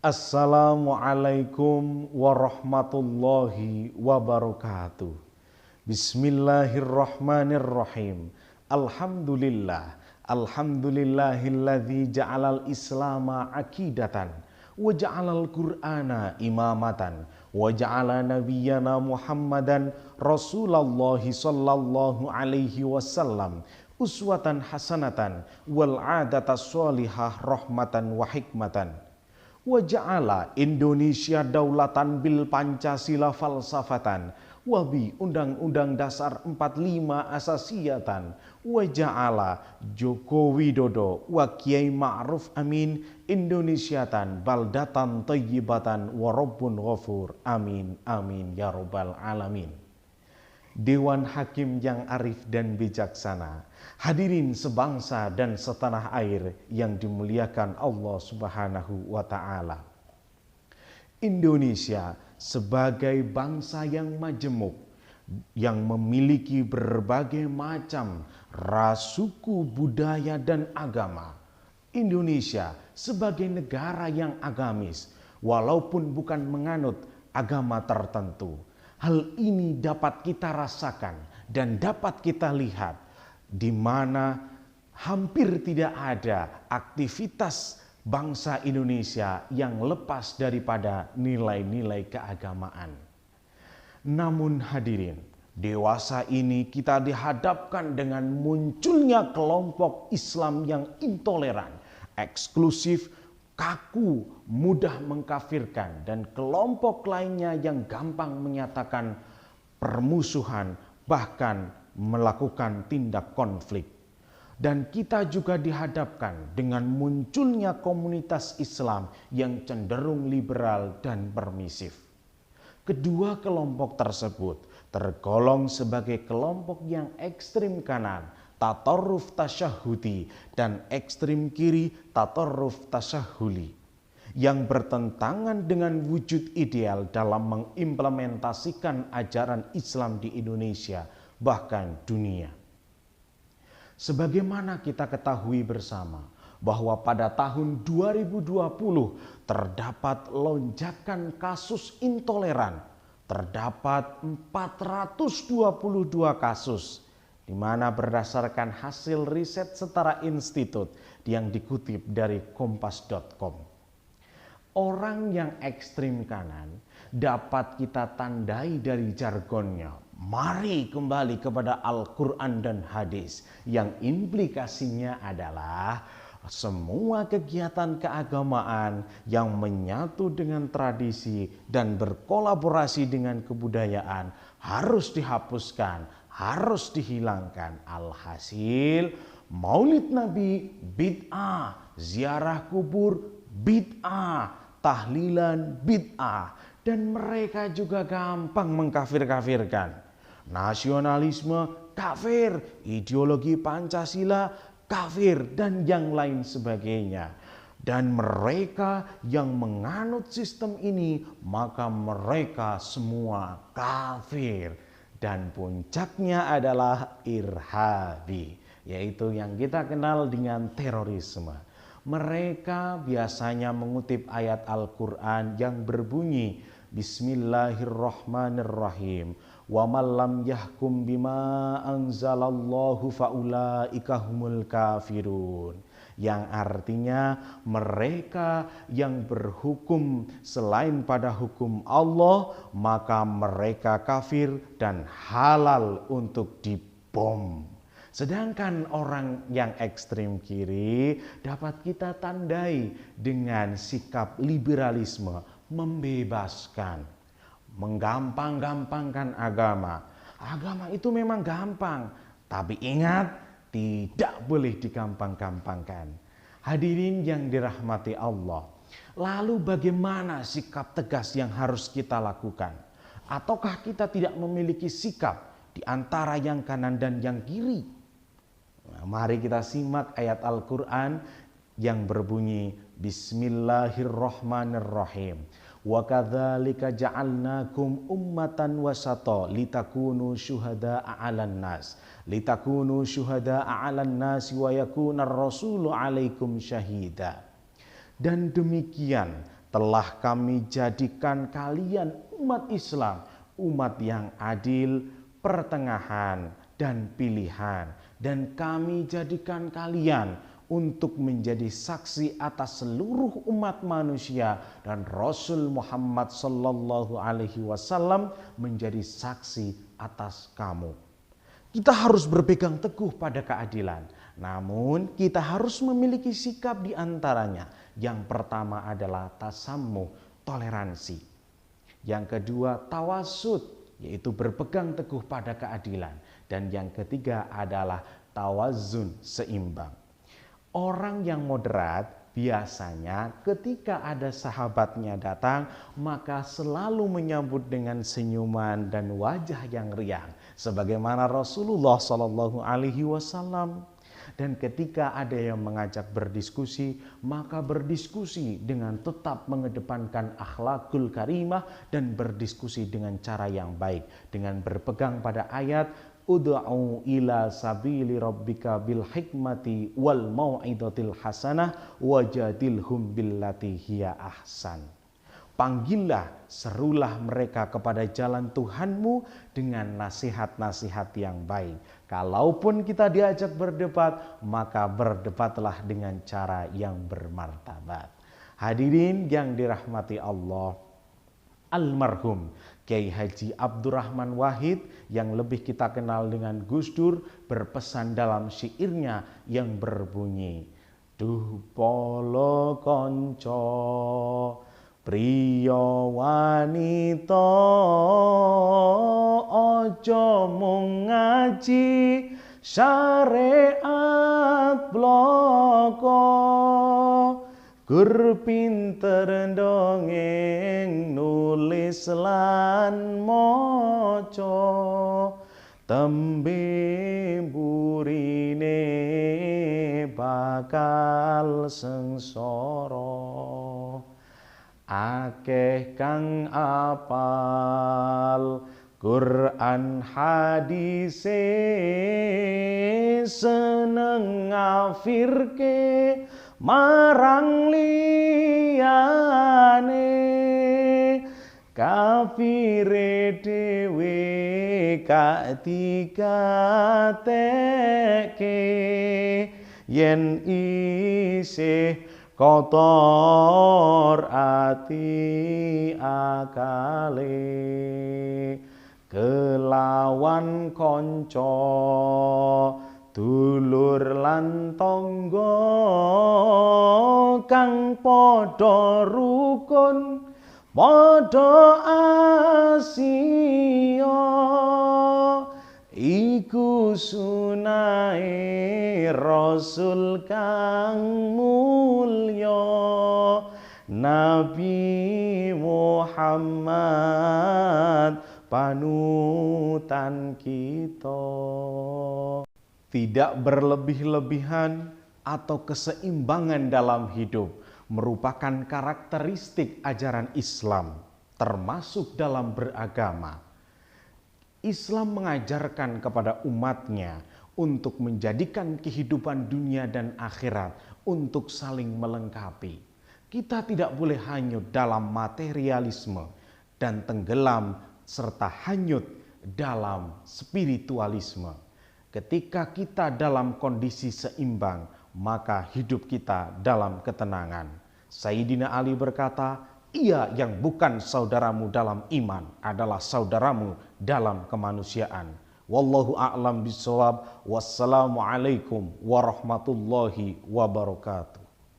Assalamualaikum warahmatullahi wabarakatuh. Bismillahirrahmanirrahim. Alhamdulillahilladzi ja'alal islama aqidatan wa ja'alal qur'ana imamatan wa ja'ala nabiyyana Muhammadan Rasulullahi sallallahu alaihi wasallam uswatan hasanatan wal 'adata sholihah rahmatan wa hikmatan. Wa ja'ala Indonesia daulatan bil Pancasila falsafatan wa bi Undang-Undang Dasar 45 asasiyatan wa ja'ala Joko Widodo wa Kiai Ma'ruf Amin Indonesiatan baldatan thayyibatan wa rabbun ghafur amin amin ya rabbal alamin. Dewan Hakim yang arif dan bijaksana, hadirin sebangsa dan setanah air yang dimuliakan Allah Subhanahu wa Ta'ala. Indonesia sebagai bangsa yang majemuk, yang memiliki berbagai macam ras, suku, budaya, dan agama. Indonesia sebagai negara yang agamis, walaupun bukan menganut agama tertentu. Hal ini dapat kita rasakan dan dapat kita lihat di mana hampir tidak ada aktivitas bangsa Indonesia yang lepas daripada nilai-nilai keagamaan. Namun hadirin, dewasa ini kita dihadapkan dengan munculnya kelompok Islam yang intoleran, eksklusif, kaku, mudah mengkafirkan, dan kelompok lainnya yang gampang menyatakan permusuhan, bahkan melakukan tindak konflik. Dan kita juga dihadapkan dengan munculnya komunitas Islam yang cenderung liberal dan permisif. Kedua kelompok tersebut tergolong sebagai kelompok yang ekstrim kanan, tatarruf tasyahudi, dan ekstrim kiri, tatarruf tasyahuli, yang bertentangan dengan wujud ideal dalam mengimplementasikan ajaran Islam di Indonesia, bahkan dunia. Sebagaimana kita ketahui bersama bahwa pada tahun 2020 terdapat lonjakan kasus intoleran, terdapat 422 kasus, di mana berdasarkan hasil riset setara institut yang dikutip dari kompas.com. Orang yang ekstrim kanan dapat kita tandai dari jargonnya. Mari kembali kepada Al-Quran dan hadis, yang implikasinya adalah semua kegiatan keagamaan yang menyatu dengan tradisi dan berkolaborasi dengan kebudayaan harus dihapuskan, harus dihilangkan. Alhasil, maulid Nabi bid'ah, ziarah kubur bid'ah, tahlilan bid'ah, dan mereka juga gampang mengkafir-kafirkan. Nasionalisme kafir, ideologi Pancasila kafir, dan yang lain sebagainya. Dan mereka yang menganut sistem ini, maka mereka semua kafir. Dan puncaknya adalah irhabi, yaitu yang kita kenal dengan terorisme. Mereka biasanya mengutip ayat Al-Quran yang berbunyi Bismillahirrahmanirrahim, wa man lam yahkum bima anzalallahu faulaika humul kafirun, yang artinya mereka yang berhukum selain pada hukum Allah, maka mereka kafir dan halal untuk dibom. Sedangkan orang yang ekstrem kiri dapat kita tandai dengan sikap liberalisme, membebaskan, menggampang-gampangkan agama. Agama itu memang gampang, tapi ingat, tidak boleh digampang-gampangkan. Hadirin yang dirahmati Allah, lalu bagaimana sikap tegas yang harus kita lakukan? Ataukah kita tidak memiliki sikap di antara yang kanan dan yang kiri? Nah, mari kita simak ayat Al-Quran yang berbunyi Bismillahirrahmanirrahim. Wa kadzalika ja'alnakum ummatan wasata litakunu syuhada'a 'alan nas wa yakunar rasulu 'alaikum syahida. Dan demikian telah kami jadikan kalian umat Islam, umat yang adil, pertengahan, dan pilihan. Dan kami jadikan kalian untuk menjadi saksi atas seluruh umat manusia, dan Rasul Muhammad sallallahu alaihi wasallam menjadi saksi atas kamu. Kita harus berpegang teguh pada keadilan, namun kita harus memiliki sikap di antaranya. Yang pertama adalah tasammuh, toleransi. Yang kedua tawasud, yaitu berpegang teguh pada keadilan. Dan yang ketiga adalah tawazun, seimbang. Orang yang moderat biasanya ketika ada sahabatnya datang, maka selalu menyambut dengan senyuman dan wajah yang riang, sebagaimana Rasulullah Shallallahu Alaihi Wasallam. Dan ketika ada yang mengajak berdiskusi, maka berdiskusi dengan tetap mengedepankan akhlakul karimah dan berdiskusi dengan cara yang baik, dengan berpegang pada ayat ud'u ila sabili rabbika bil hikmati wal mau'izatil hasanah wajadilhum billati hiya ahsan. Panggillah, serulah mereka kepada jalan Tuhanmu dengan nasihat-nasihat yang baik. Kalaupun kita diajak berdebat, maka berdebatlah dengan cara yang bermartabat. Hadirin yang dirahmati Allah, almarhum Kiai Haji Abdurrahman Wahid yang lebih kita kenal dengan Gus Dur berpesan dalam syairnya yang berbunyi, duh polo konco priya wanita aja mung ngaji syariat bloko, gur pinter dongeng nulis lan maca, tembe burine bakal sengsara. Akeh kang apal Quran hadise, seneng ngafirke marang liyane, kafire dhewe gak digatekke yen isih kotor ati akale, kelawan kanca dulur lan tangga kang padha rukun padha asiya, iku sunahe Rasul kang mulya Nabi Muhammad panutan kita. Tidak berlebih-lebihan atau keseimbangan dalam hidup merupakan karakteristik ajaran Islam, termasuk dalam beragama. Islam mengajarkan kepada umatnya untuk menjadikan kehidupan dunia dan akhirat untuk saling melengkapi. Kita tidak boleh hanyut dalam materialisme dan tenggelam serta hanyut dalam spiritualisme. Ketika kita dalam kondisi seimbang, maka hidup kita dalam ketenangan. Sayyidina Ali berkata, ia yang bukan saudaramu dalam iman adalah saudaramu dalam kemanusiaan. Wallahu a'lam bishawab. Wassalamualaikum warahmatullahi wabarakatuh.